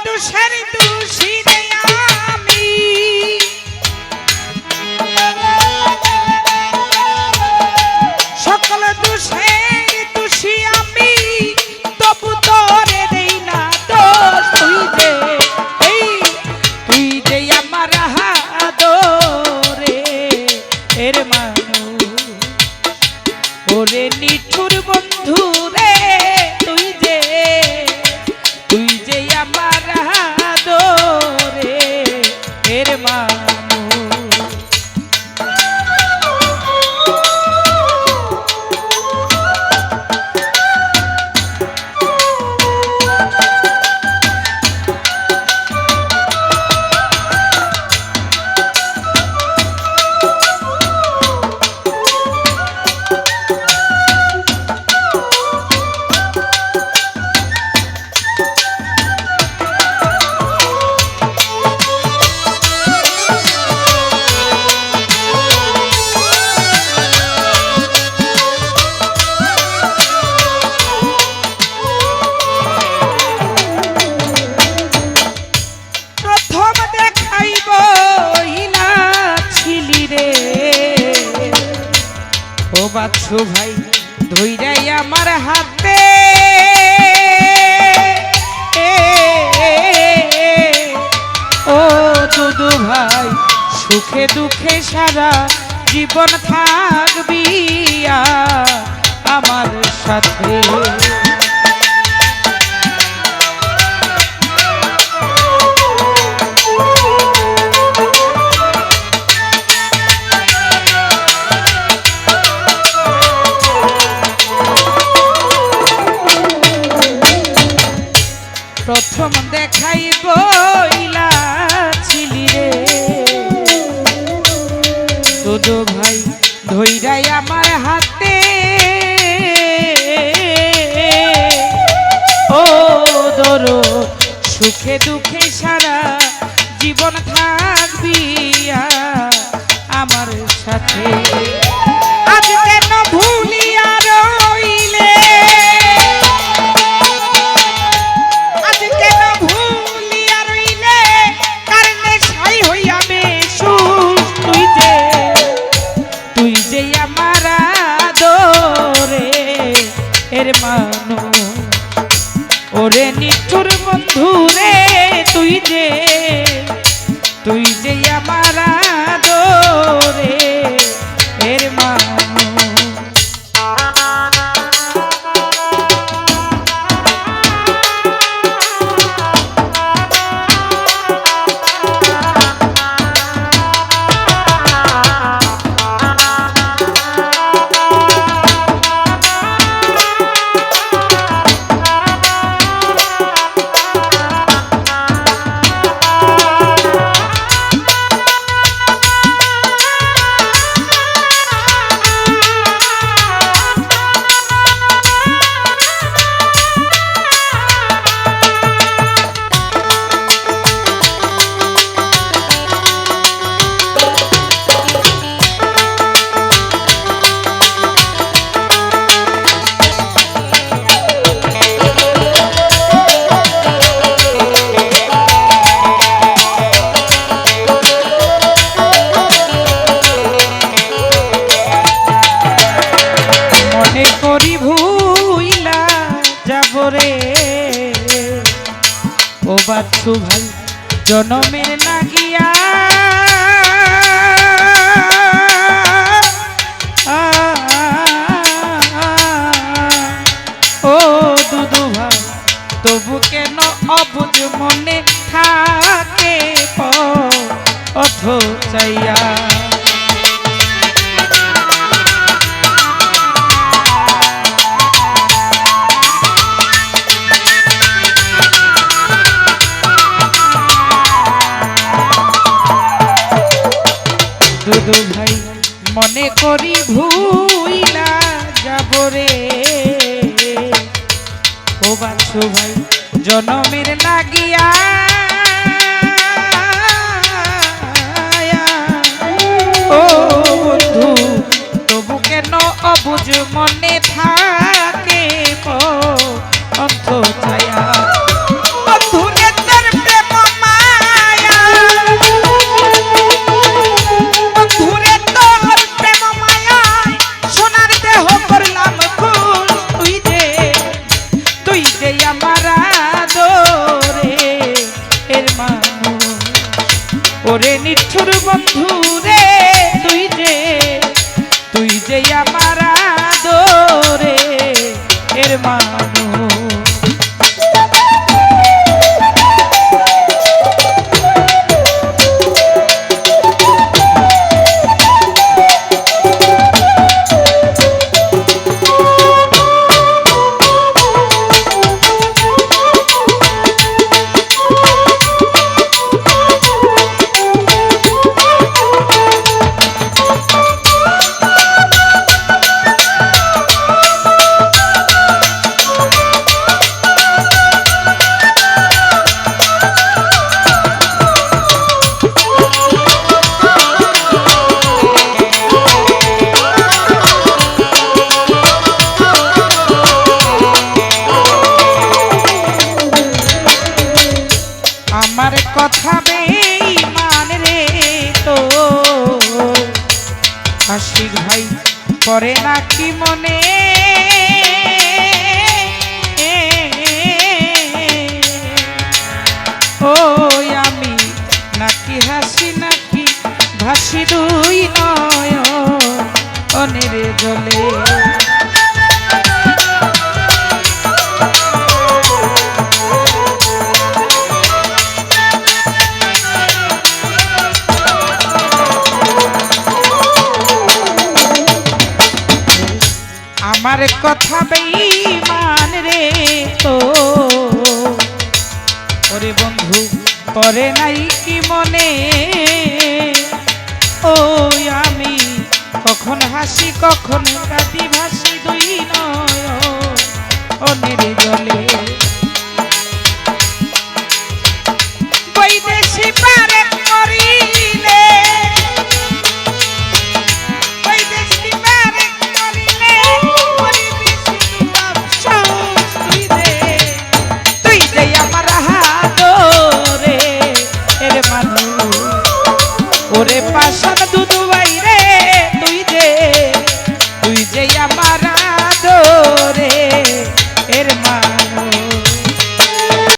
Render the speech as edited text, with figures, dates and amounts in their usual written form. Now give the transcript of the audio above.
দোষের দোষী রে আমি, সকল দোষের দোষী আমি, তবু তোরে দেই না দোষ। তুই যে আমার আদরে এর মানুষ, ওরে নিঠুর বন্ধু রে, তুই যে আমার আদরে এর মানুষ। বাচ্চু ভাই ধইরাই আমার হাতে, ও দুদু ভাই সুখে দুঃখে সারা জীবন থাকবি আমার সাথে। প্রথম দেখাই বইলা ছিলি রে দুদু ভাই ধইরাই আমার হাতে, ও দরো সুখে দুঃখে সারা জীবন থাকবি আমার সাথে। আজ কেন ভুলিয়া রইলে, এর মানুষ ওরে নিঠুর বন্ধু রে, তুই যে আমার আদরে এর মানুষ। ও বাচ্চু ভাই জনমের লাগিয়া, ও দুদু ভাই তবু কেন অবুঝ মনে থাকে পথ চাইয়া। দুদু ভাই মনে করি ভুইলা যাব রে, ও বাচ্চু ভাই জনমের লাগিয়া, ও বন্ধু তবু কেন অবুঝ মনে থাকে অন্ত ছায়া। বন্ধু নেতার বন্ধু রে তুই যে আমার আদরে এর মানুষ। আমার কথা বেঈমান রে তো আশিক ভাই পরে নাকি মনে ও আমি নাকি হাসি নাকি ভাসি দুই নয়নের জলে। আমার কথা বেঈমান রে তো ওরে বন্ধু পরে নাই কি মনে ও আমি কখন হাসি কখন কাঁদি ভাসি দুই নয়নের জলে।